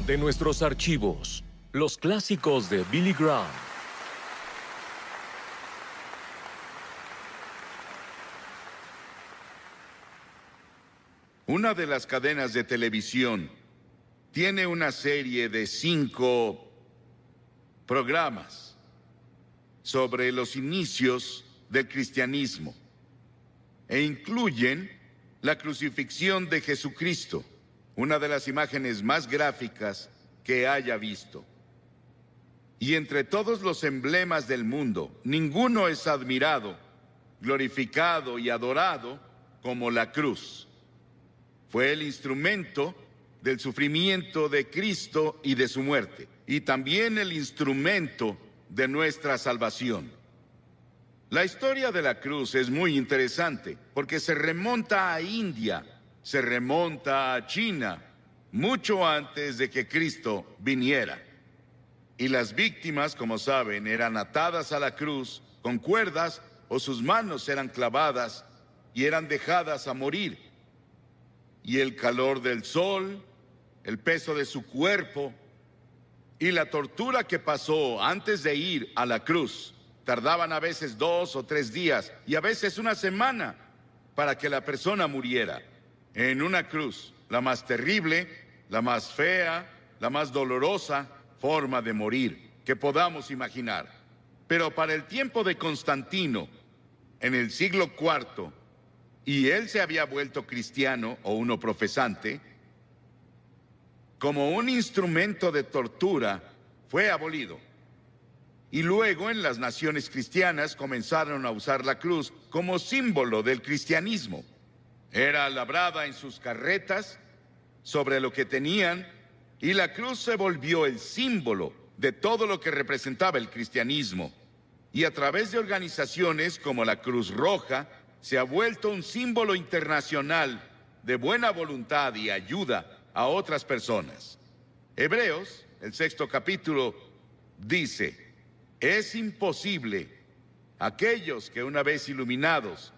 De nuestros archivos, los clásicos de Billy Graham. Una de las cadenas de televisión tiene una serie de 5 programas sobre los inicios del cristianismo e incluyen la crucifixión de Jesucristo, una de las imágenes más gráficas que haya visto. Y entre todos los emblemas del mundo, ninguno es admirado, glorificado y adorado como la cruz. Fue el instrumento del sufrimiento de Cristo y de su muerte, y también el instrumento de nuestra salvación. La historia de la cruz es muy interesante porque se remonta a India, se remonta a China, mucho antes de que Cristo viniera. Y las víctimas, como saben, eran atadas a la cruz con cuerdas o sus manos eran clavadas y eran dejadas a morir. Y el calor del sol, el peso de su cuerpo y la tortura que pasó antes de ir a la cruz tardaban a veces 2 o 3 días y a veces una semana para que la persona muriera. En una cruz, la más terrible, la más fea, la más dolorosa forma de morir que podamos imaginar. Pero para el tiempo de Constantino, en el siglo IV, y él se había vuelto cristiano o uno profesante, como un instrumento de tortura, fue abolido. Y luego en las naciones cristianas comenzaron a usar la cruz como símbolo del cristianismo. Era labrada en sus carretas, sobre lo que tenían, y la cruz se volvió el símbolo de todo lo que representaba el cristianismo. Y a través de organizaciones como la Cruz Roja, se ha vuelto un símbolo internacional de buena voluntad y ayuda a otras personas. Hebreos, el 6º capítulo, dice: es imposible aquellos que una vez iluminados,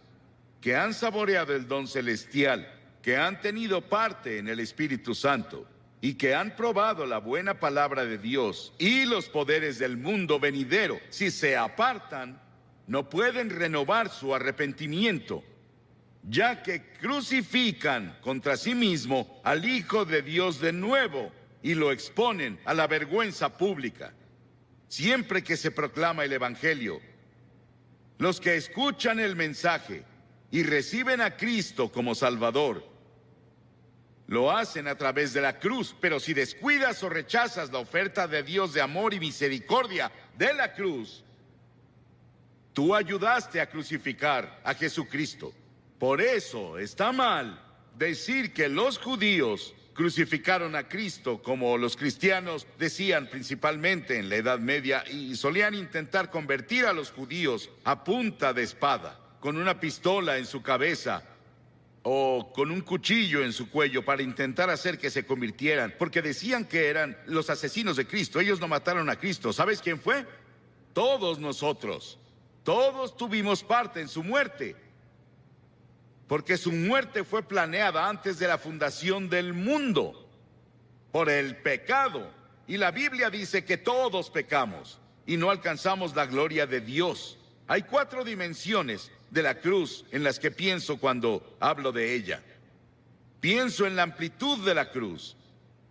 que han saboreado el don celestial, que han tenido parte en el Espíritu Santo y que han probado la buena palabra de Dios y los poderes del mundo venidero, si se apartan, no pueden renovar su arrepentimiento, ya que crucifican contra sí mismo al Hijo de Dios de nuevo y lo exponen a la vergüenza pública. Siempre que se proclama el Evangelio, los que escuchan el mensaje y reciben a Cristo como Salvador, lo hacen a través de la cruz, pero si descuidas o rechazas la oferta de Dios de amor y misericordia de la cruz, tú ayudaste a crucificar a Jesucristo. Por eso está mal decir que los judíos crucificaron a Cristo, como los cristianos decían principalmente en la Edad Media, y solían intentar convertir a los judíos a punta de espada, con una pistola en su cabeza o con un cuchillo en su cuello para intentar hacer que se convirtieran, porque decían que eran los asesinos de Cristo. Ellos no mataron a Cristo. ¿Sabes quién fue? Todos nosotros. Todos tuvimos parte en su muerte, porque su muerte fue planeada antes de la fundación del mundo, por el pecado. Y la Biblia dice que todos pecamos y no alcanzamos la gloria de Dios. Hay 4 dimensiones de la cruz en las que pienso cuando hablo de ella. Pienso en la amplitud de la cruz.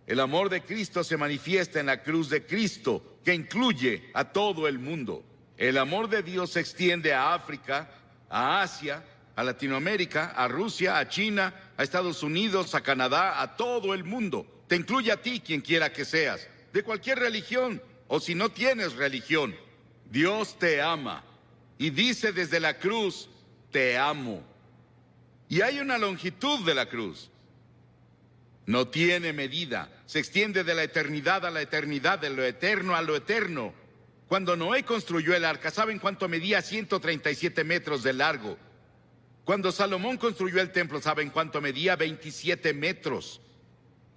El amor de Cristo se manifiesta en la cruz de Cristo, que incluye a todo el mundo. El amor de Dios se extiende a África, a Asia, a Latinoamérica, a Rusia, a China, a Estados Unidos, a Canadá, a todo el mundo. Te incluye a ti, quien quiera que seas, de cualquier religión, o si no tienes religión. Dios te ama y dice desde la cruz: te amo. Y hay una longitud de la cruz. No tiene medida. Se extiende de la eternidad a la eternidad, de lo eterno a lo eterno. Cuando Noé construyó el arca, ¿saben cuánto medía? 137 metros de largo. Cuando Salomón construyó el templo, ¿saben cuánto medía? 27 metros.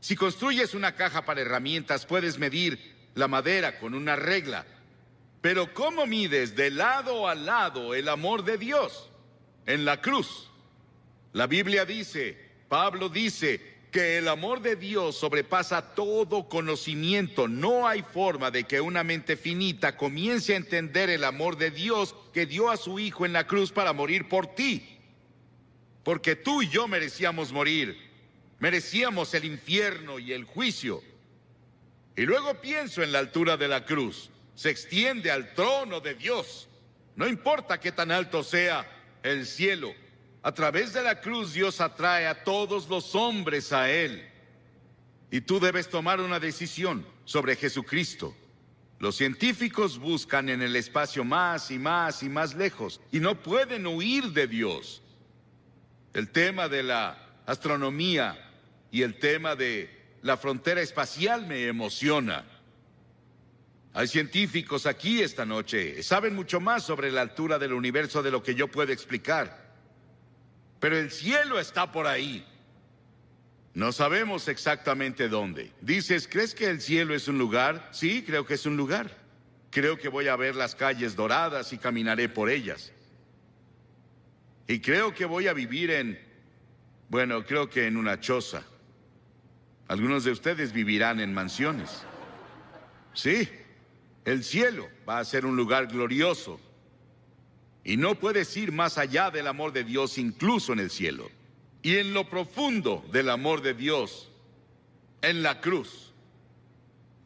Si construyes una caja para herramientas, puedes medir la madera con una regla. Pero ¿cómo mides de lado a lado el amor de Dios? En la cruz. La Biblia dice, Pablo dice, que el amor de Dios sobrepasa todo conocimiento. No hay forma de que una mente finita comience a entender el amor de Dios que dio a su Hijo en la cruz para morir por ti. Porque tú y yo merecíamos morir. Merecíamos el infierno y el juicio. Y luego pienso en la altura de la cruz. Se extiende al trono de Dios. No importa qué tan alto sea el cielo. A través de la cruz Dios atrae a todos los hombres a Él. Y tú debes tomar una decisión sobre Jesucristo. Los científicos buscan en el espacio más y más y más lejos y no pueden huir de Dios. El tema de la astronomía y el tema de la frontera espacial me emociona. Hay científicos aquí esta noche, saben mucho más sobre la altura del universo de lo que yo puedo explicar. Pero el cielo está por ahí. No sabemos exactamente dónde. Dices, ¿crees que el cielo es un lugar? Sí, creo que es un lugar. Creo que voy a ver las calles doradas y caminaré por ellas. Y creo que voy a vivir creo que en una choza. Algunos de ustedes vivirán en mansiones. Sí, el cielo va a ser un lugar glorioso. Y no puedes ir más allá del amor de Dios incluso en el cielo. Y en lo profundo del amor de Dios, en la cruz,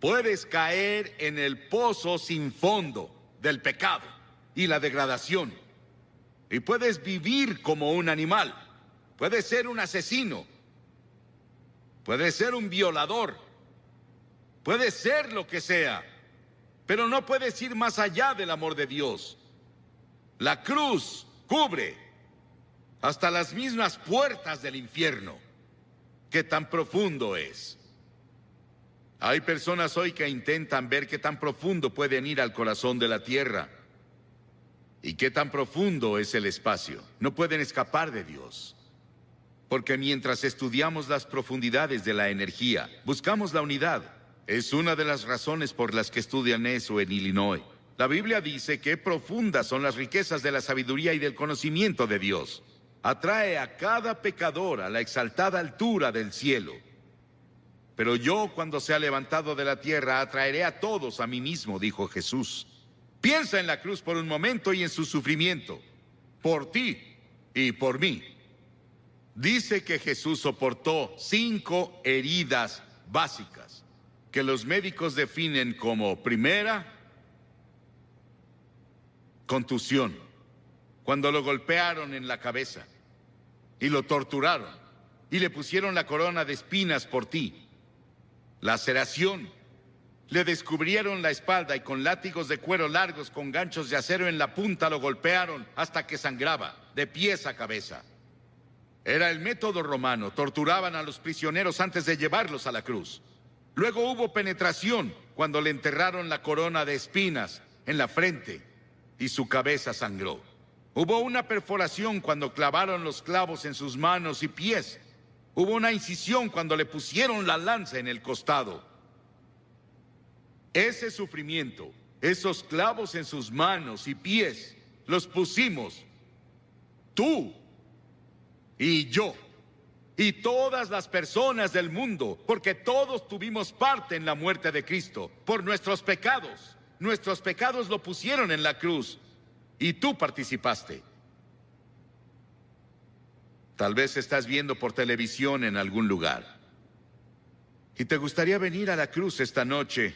puedes caer en el pozo sin fondo del pecado y la degradación. Y puedes vivir como un animal. Puedes ser un asesino. Puedes ser un violador. Puedes ser lo que sea. Pero no puedes ir más allá del amor de Dios. La cruz cubre hasta las mismas puertas del infierno. ¿Qué tan profundo es? Hay personas hoy que intentan ver qué tan profundo pueden ir al corazón de la tierra. ¿Y qué tan profundo es el espacio? No pueden escapar de Dios. Porque mientras estudiamos las profundidades de la energía, buscamos la unidad. Es una de las razones por las que estudian eso en Illinois. La Biblia dice que profundas son las riquezas de la sabiduría y del conocimiento de Dios. Atrae a cada pecador a la exaltada altura del cielo. Pero yo, cuando sea levantado de la tierra, atraeré a todos a mí mismo, dijo Jesús. Piensa en la cruz por un momento y en su sufrimiento, por ti y por mí. Dice que Jesús soportó 5 heridas básicas, que los médicos definen como primera, contusión, cuando lo golpearon en la cabeza y lo torturaron y le pusieron la corona de espinas por ti. Laceración, le descubrieron la espalda y con látigos de cuero largos con ganchos de acero en la punta lo golpearon hasta que sangraba, de pies a cabeza. Era el método romano, torturaban a los prisioneros antes de llevarlos a la cruz. Luego hubo penetración cuando le enterraron la corona de espinas en la frente y su cabeza sangró. Hubo una perforación cuando clavaron los clavos en sus manos y pies. Hubo una incisión cuando le pusieron la lanza en el costado. Ese sufrimiento, esos clavos en sus manos y pies, los pusimos tú y yo y todas las personas del mundo, porque todos tuvimos parte en la muerte de Cristo por nuestros pecados. Nuestros pecados lo pusieron en la cruz y tú participaste. Tal vez estás viendo por televisión en algún lugar y te gustaría venir a la cruz esta noche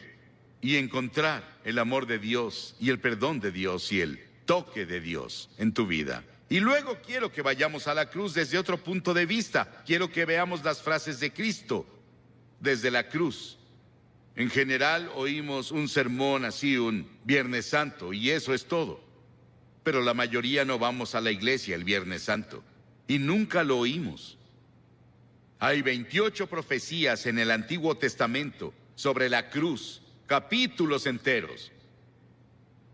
y encontrar el amor de Dios y el perdón de Dios y el toque de Dios en tu vida. Y luego quiero que vayamos a la cruz desde otro punto de vista. Quiero que veamos las frases de Cristo desde la cruz. En general oímos un sermón así un Viernes Santo y eso es todo. Pero la mayoría no vamos a la iglesia el Viernes Santo y nunca lo oímos. Hay 28 profecías en el Antiguo Testamento sobre la cruz, capítulos enteros.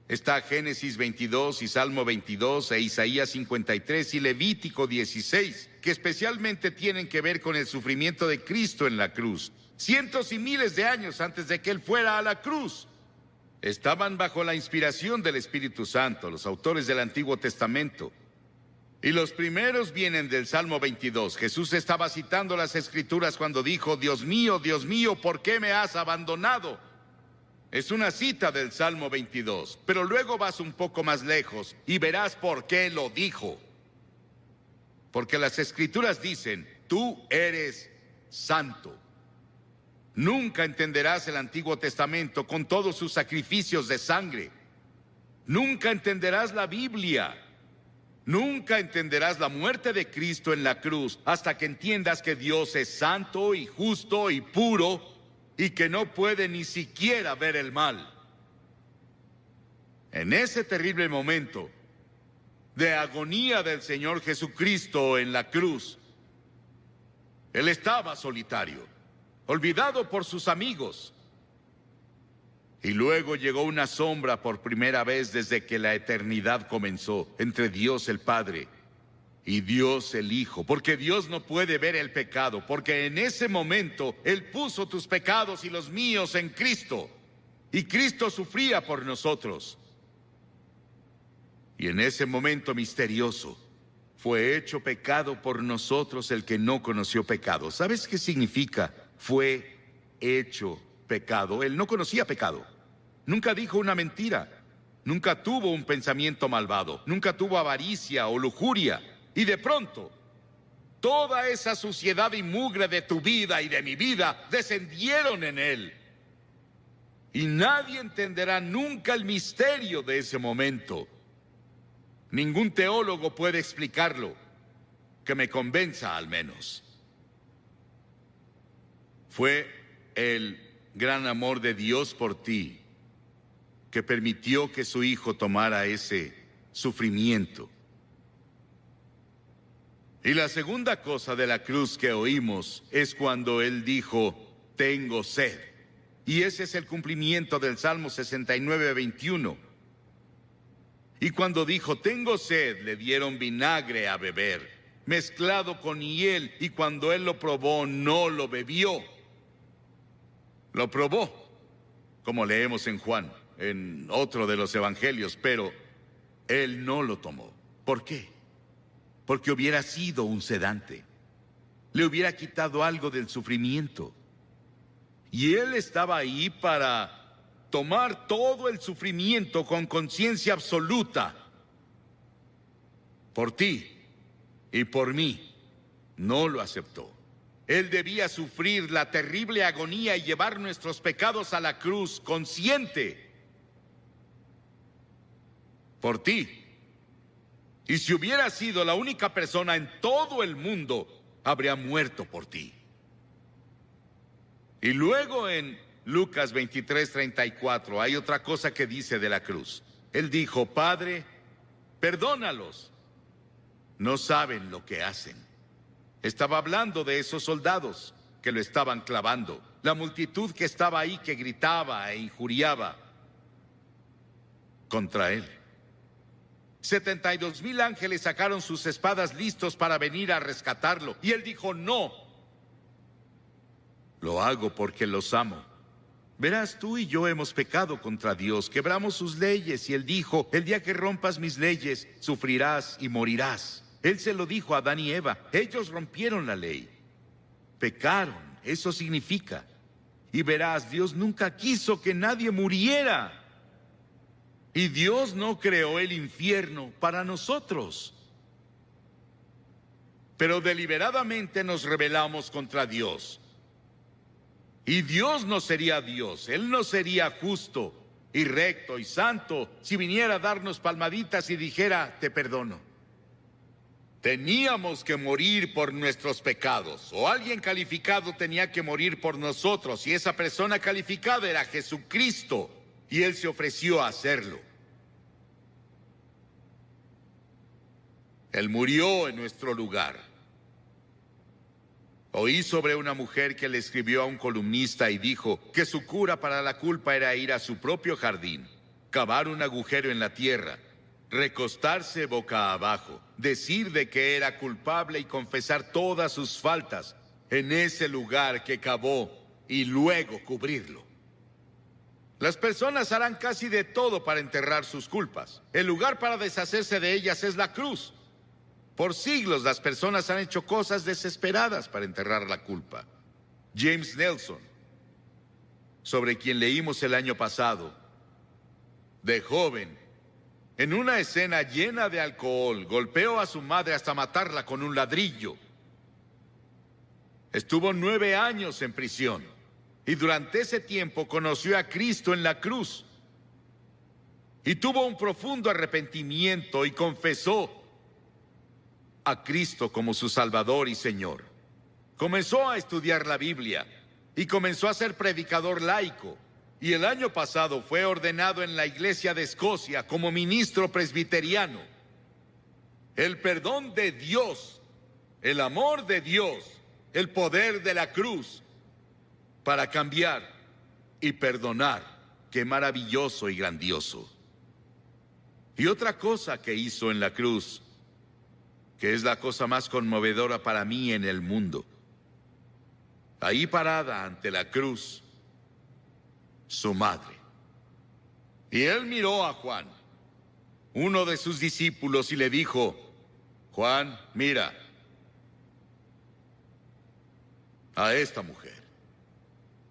Está Génesis 22 y Salmo 22 e Isaías 53 y Levítico 16, que especialmente tienen que ver con el sufrimiento de Cristo en la cruz. Cientos y miles de años antes de que Él fuera a la cruz. Estaban bajo la inspiración del Espíritu Santo, los autores del Antiguo Testamento. Y los primeros vienen del Salmo 22. Jesús estaba citando las Escrituras cuando dijo, Dios mío, ¿por qué me has abandonado? Es una cita del Salmo 22, pero luego vas un poco más lejos y verás por qué lo dijo. Porque las Escrituras dicen, tú eres santo. Nunca entenderás el Antiguo Testamento con todos sus sacrificios de sangre. Nunca entenderás la Biblia. Nunca entenderás la muerte de Cristo en la cruz hasta que entiendas que Dios es santo y justo y puro y que no puede ni siquiera ver el mal. En ese terrible momento de agonía del Señor Jesucristo en la cruz, Él estaba solitario, olvidado por sus amigos. Y luego llegó una sombra por primera vez desde que la eternidad comenzó entre Dios el Padre y Dios el Hijo, porque Dios no puede ver el pecado, porque en ese momento Él puso tus pecados y los míos en Cristo, y Cristo sufría por nosotros. Y en ese momento misterioso fue hecho pecado por nosotros el que no conoció pecado. ¿Sabes qué significa? Fue hecho pecado. Él no conocía pecado. Nunca dijo una mentira. Nunca tuvo un pensamiento malvado. Nunca tuvo avaricia o lujuria. Y de pronto, toda esa suciedad y mugre de tu vida y de mi vida descendieron en Él. Y nadie entenderá nunca el misterio de ese momento. Ningún teólogo puede explicarlo, que me convenza al menos. Fue el gran amor de Dios por ti que permitió que su Hijo tomara ese sufrimiento. Y la segunda cosa de la cruz que oímos es cuando Él dijo, tengo sed. Y ese es el cumplimiento del Salmo 69, 21. Y cuando dijo, tengo sed, le dieron vinagre a beber, mezclado con hiel, y cuando Él lo probó, no lo bebió. Lo probó, como leemos en Juan, en otro de los evangelios, pero Él no lo tomó. ¿Por qué? Porque hubiera sido un sedante. Le hubiera quitado algo del sufrimiento. Y Él estaba ahí para tomar todo el sufrimiento con conciencia absoluta. Por ti y por mí. No lo aceptó. Él debía sufrir la terrible agonía y llevar nuestros pecados a la cruz consciente. Por ti. Y si hubiera sido la única persona en todo el mundo, habría muerto por ti. Y luego en Lucas 23:34 hay otra cosa que dice de la cruz. Él dijo, Padre, perdónalos. No saben lo que hacen. Estaba hablando de esos soldados que lo estaban clavando. La multitud que estaba ahí que gritaba e injuriaba contra él. 72,000 ángeles sacaron sus espadas listos para venir a rescatarlo. Y él dijo, no. Lo hago porque los amo. Verás, tú y yo hemos pecado contra Dios, quebramos sus leyes, y Él dijo, el día que rompas mis leyes, sufrirás y morirás. Él se lo dijo a Adán y Eva, ellos rompieron la ley. Pecaron, eso significa. Y verás, Dios nunca quiso que nadie muriera. Y Dios no creó el infierno para nosotros. Pero deliberadamente nos rebelamos contra Dios. Y Dios no sería Dios, Él no sería justo y recto y santo si viniera a darnos palmaditas y dijera, te perdono. Teníamos que morir por nuestros pecados, o alguien calificado tenía que morir por nosotros, y esa persona calificada era Jesucristo, y Él se ofreció a hacerlo. Él murió en nuestro lugar. Oí sobre una mujer que le escribió a un columnista y dijo que su cura para la culpa era ir a su propio jardín, cavar un agujero en la tierra, recostarse boca abajo, decir de que era culpable y confesar todas sus faltas en ese lugar que cavó y luego cubrirlo. Las personas harán casi de todo para enterrar sus culpas. El lugar para deshacerse de ellas es la cruz. Por siglos las personas han hecho cosas desesperadas para enterrar la culpa. James Nelson, sobre quien leímos el año pasado, de joven, en una escena llena de alcohol, golpeó a su madre hasta matarla con un ladrillo. Estuvo 9 años en prisión y durante ese tiempo conoció a Cristo en la cruz. Y tuvo un profundo arrepentimiento y confesó a Cristo como su Salvador y Señor. Comenzó a estudiar la Biblia y comenzó a ser predicador laico. Y el año pasado fue ordenado en la Iglesia de Escocia como ministro presbiteriano. El perdón de Dios, el amor de Dios, el poder de la cruz para cambiar y perdonar. Qué maravilloso y grandioso. Y otra cosa que hizo en la cruz, que es la cosa más conmovedora para mí en el mundo. Ahí parada ante la cruz, su madre. Y él miró a Juan, uno de sus discípulos, y le dijo: Juan, mira a esta mujer.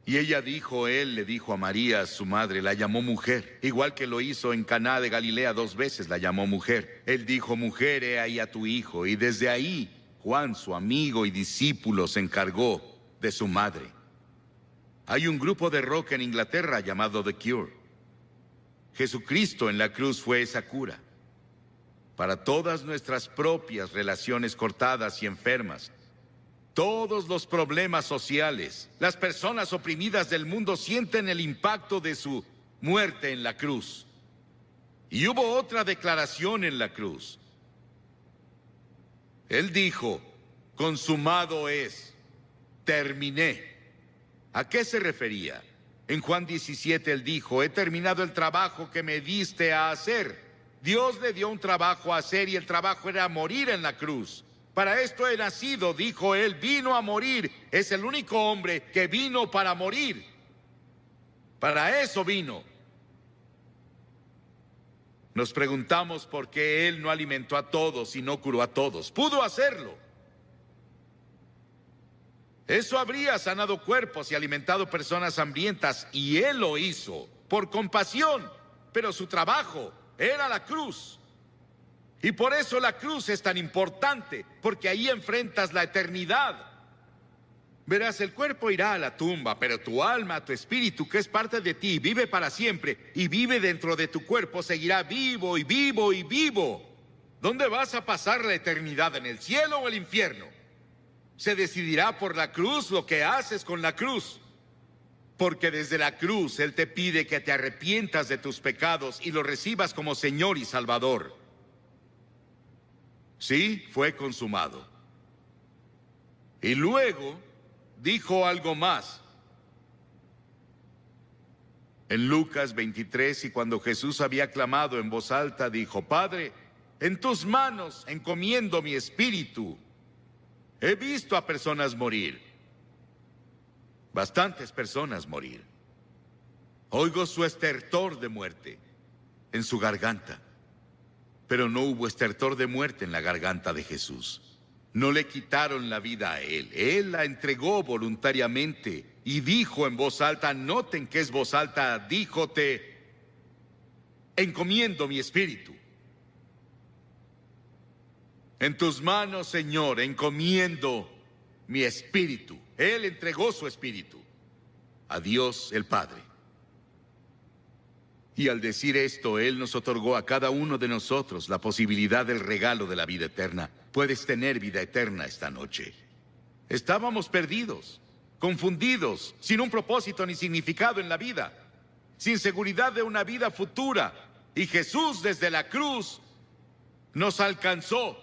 Y ella dijo, él le dijo a María, su madre, la llamó mujer, igual que lo hizo en Caná de Galilea 2 veces, la llamó mujer. Él dijo: mujer, he ahí a tu hijo. Y desde ahí, Juan, su amigo y discípulo, se encargó de su madre. Hay un grupo de rock en Inglaterra llamado The Cure. Jesucristo en la cruz fue esa cura para todas nuestras propias relaciones cortadas y enfermas. Todos los problemas sociales, las personas oprimidas del mundo sienten el impacto de su muerte en la cruz. Y hubo otra declaración en la cruz. Él dijo: consumado es, terminé. ¿A qué se refería? En Juan 17 él dijo: he terminado el trabajo que me diste a hacer. Dios le dio un trabajo a hacer y el trabajo era morir en la cruz. Para esto he nacido, dijo él, vino a morir. Es el único hombre que vino para morir. Para eso vino. Nos preguntamos por qué él no alimentó a todos y no curó a todos. Pudo hacerlo. Eso habría sanado cuerpos y alimentado personas hambrientas, y él lo hizo por compasión. Pero su trabajo era la cruz. Y por eso la cruz es tan importante, porque ahí enfrentas la eternidad. Verás, el cuerpo irá a la tumba, pero tu alma, tu espíritu, que es parte de ti, vive para siempre y vive dentro de tu cuerpo, seguirá vivo y vivo y vivo. ¿Dónde vas a pasar la eternidad? ¿En el cielo o el infierno? Se decidirá por la cruz lo que haces con la cruz. Porque desde la cruz Él te pide que te arrepientas de tus pecados y lo recibas como Señor y Salvador. Sí, fue consumado. Y luego dijo algo más. En Lucas 23, y cuando Jesús había clamado en voz alta, dijo: Padre, en tus manos encomiendo mi espíritu. He visto a personas morir. Bastantes personas morir. Oigo su estertor de muerte en su garganta. Pero no hubo estertor de muerte en la garganta de Jesús. No le quitaron la vida a él. Él la entregó voluntariamente y dijo en voz alta, noten que es voz alta, dijo: te encomiendo mi espíritu. En tus manos, Señor, encomiendo mi espíritu. Él entregó su espíritu a Dios el Padre. Y al decir esto, Él nos otorgó a cada uno de nosotros la posibilidad del regalo de la vida eterna. Puedes tener vida eterna esta noche. Estábamos perdidos, confundidos, sin un propósito ni significado en la vida, sin seguridad de una vida futura. Y Jesús desde la cruz nos alcanzó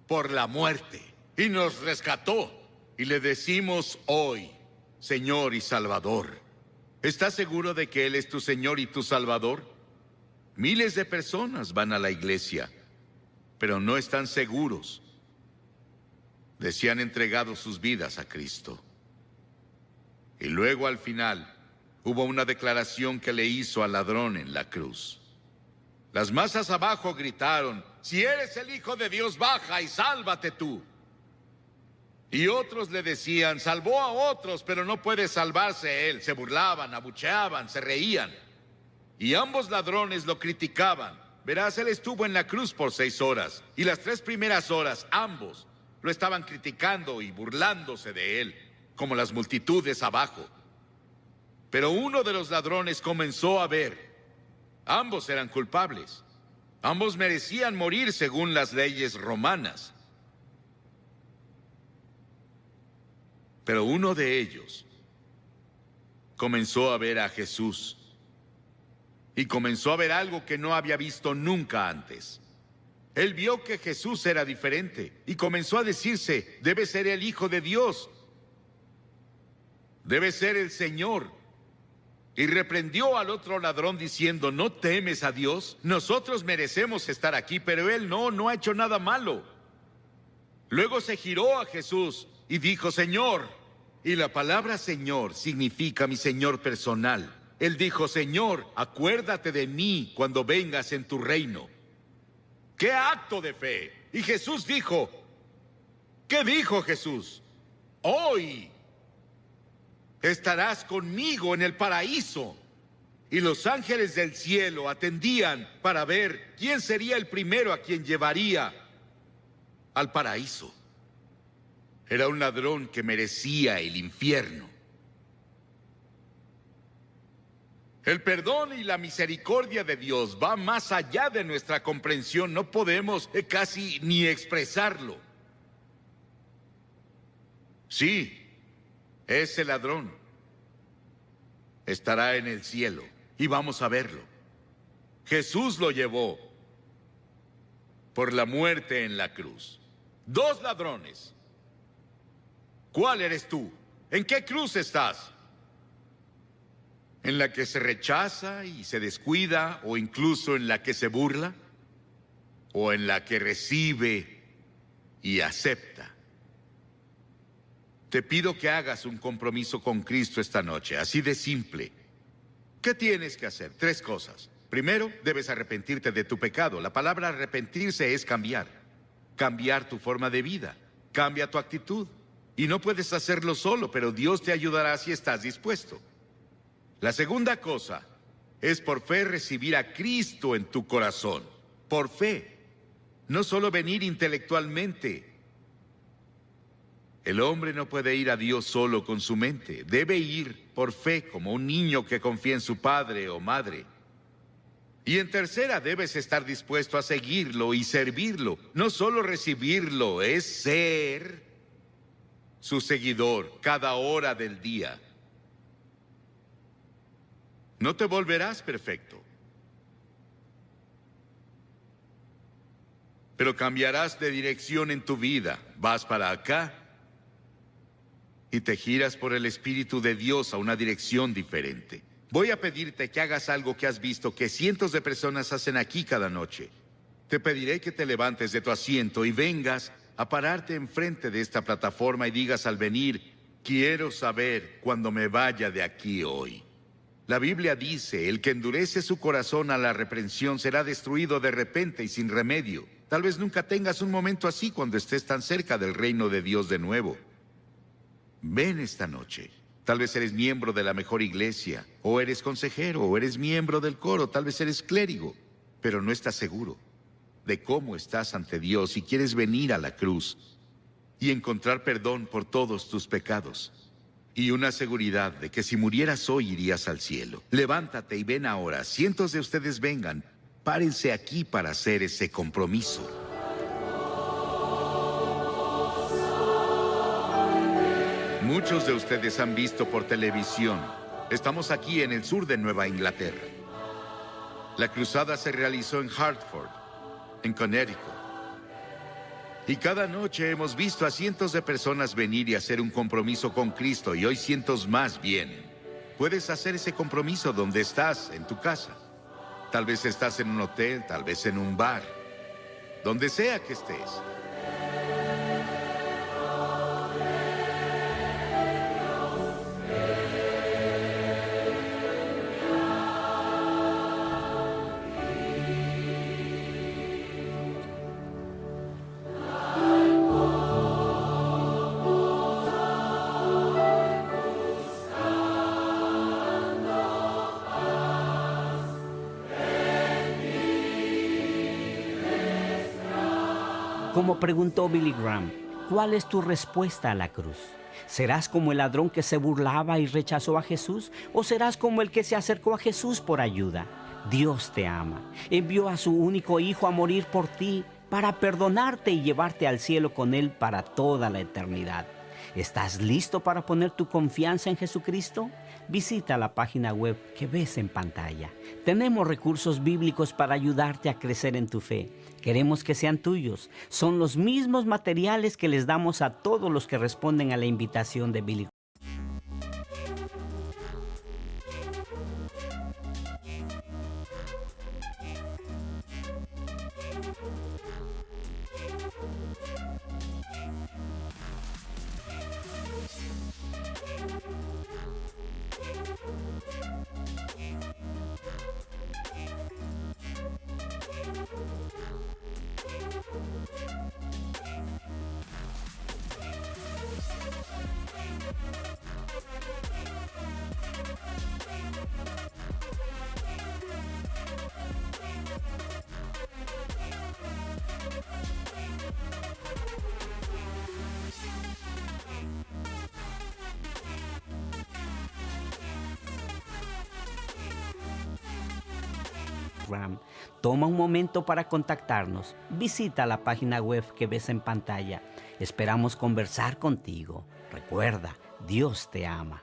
por la muerte y nos rescató. Y le decimos hoy: Señor y Salvador. ¿Estás seguro de que Él es tu Señor y tu Salvador? Miles de personas van a la iglesia, pero no están seguros de si han entregado sus vidas a Cristo. Y luego al final hubo una declaración que le hizo al ladrón en la cruz. Las masas abajo gritaron: si eres el Hijo de Dios, baja y sálvate tú. Y otros le decían, salvó a otros, pero no puede salvarse él. Se burlaban, abucheaban, se reían. Y ambos ladrones lo criticaban. Verás, él estuvo en la cruz por 6 horas. Y las 3 primeras horas, ambos lo estaban criticando y burlándose de él, como las multitudes abajo. Pero uno de los ladrones comenzó a ver. Ambos eran culpables. Ambos merecían morir según las leyes romanas. Pero uno de ellos comenzó a ver a Jesús y comenzó a ver algo que no había visto nunca antes. Él vio que Jesús era diferente y comenzó a decirse, debe ser el Hijo de Dios, debe ser el Señor. Y reprendió al otro ladrón diciendo, ¿no temes a Dios? Nosotros merecemos estar aquí, pero él no ha hecho nada malo. Luego se giró a Jesús y dijo, Señor. Y la palabra Señor significa mi Señor personal. Él dijo, Señor, acuérdate de mí cuando vengas en tu reino. ¡Qué acto de fe! Y Jesús dijo, ¿qué dijo Jesús? Hoy estarás conmigo en el paraíso. Y los ángeles del cielo atendían para ver quién sería el primero a quien llevaría al paraíso. Era un ladrón que merecía el infierno. El perdón y la misericordia de Dios va más allá de nuestra comprensión. No podemos casi ni expresarlo. Sí, ese ladrón estará en el cielo y vamos a verlo. Jesús lo llevó por la muerte en la cruz. 2 ladrones. ¿Cuál eres tú? ¿En qué cruz estás? ¿En la que se rechaza y se descuida, o incluso en la que se burla? ¿O en la que recibe y acepta? Te pido que hagas un compromiso con Cristo esta noche, así de simple. ¿Qué tienes que hacer? 3 cosas. Primero, debes arrepentirte de tu pecado. La palabra arrepentirse es cambiar. Cambiar tu forma de vida. Cambia tu actitud. Y no puedes hacerlo solo, pero Dios te ayudará si estás dispuesto. La segunda cosa es por fe recibir a Cristo en tu corazón. Por fe. No solo venir intelectualmente. El hombre no puede ir a Dios solo con su mente. Debe ir por fe, como un niño que confía en su padre o madre. Y en tercera, debes estar dispuesto a seguirlo y servirlo. No solo recibirlo, es ser su seguidor cada hora del día. No te volverás perfecto, pero cambiarás de dirección en tu vida. Vas para acá y te giras por el Espíritu de Dios a una dirección diferente. Voy a pedirte que hagas algo que has visto que cientos de personas hacen aquí cada noche. Te pediré que te levantes de tu asiento y vengas a pararte enfrente de esta plataforma y digas al venir, quiero saber cuando me vaya de aquí hoy. La Biblia dice, el que endurece su corazón a la reprensión será destruido de repente y sin remedio. Tal vez nunca tengas un momento así cuando estés tan cerca del reino de Dios de nuevo. Ven esta noche. Tal vez eres miembro de la mejor iglesia, o eres consejero, o eres miembro del coro, tal vez eres clérigo, pero no estás seguro de cómo estás ante Dios y quieres venir a la cruz y encontrar perdón por todos tus pecados y una seguridad de que si murieras hoy irías al cielo. Levántate y ven ahora. Cientos de ustedes vengan. Párense aquí para hacer ese compromiso. Muchos de ustedes han visto por televisión. Estamos aquí en el sur de Nueva Inglaterra. La cruzada se realizó en Hartford, en Connecticut. Y cada noche hemos visto a cientos de personas venir y hacer un compromiso con Cristo, y hoy cientos más vienen. Puedes hacer ese compromiso donde estás, en tu casa. Tal vez estás en un hotel, tal vez en un bar. Donde sea que estés. Como preguntó Billy Graham, ¿cuál es tu respuesta a la cruz? ¿Serás como el ladrón que se burlaba y rechazó a Jesús? ¿O serás como el que se acercó a Jesús por ayuda? Dios te ama. Envió a su único Hijo a morir por ti, para perdonarte y llevarte al cielo con Él para toda la eternidad. ¿Estás listo para poner tu confianza en Jesucristo? Visita la página web que ves en pantalla. Tenemos recursos bíblicos para ayudarte a crecer en tu fe. Queremos que sean tuyos. Son los mismos materiales que les damos a todos los que responden a la invitación de Billy. Toma un momento para contactarnos. Visita la página web que ves en pantalla. Esperamos conversar contigo. Recuerda, Dios te ama.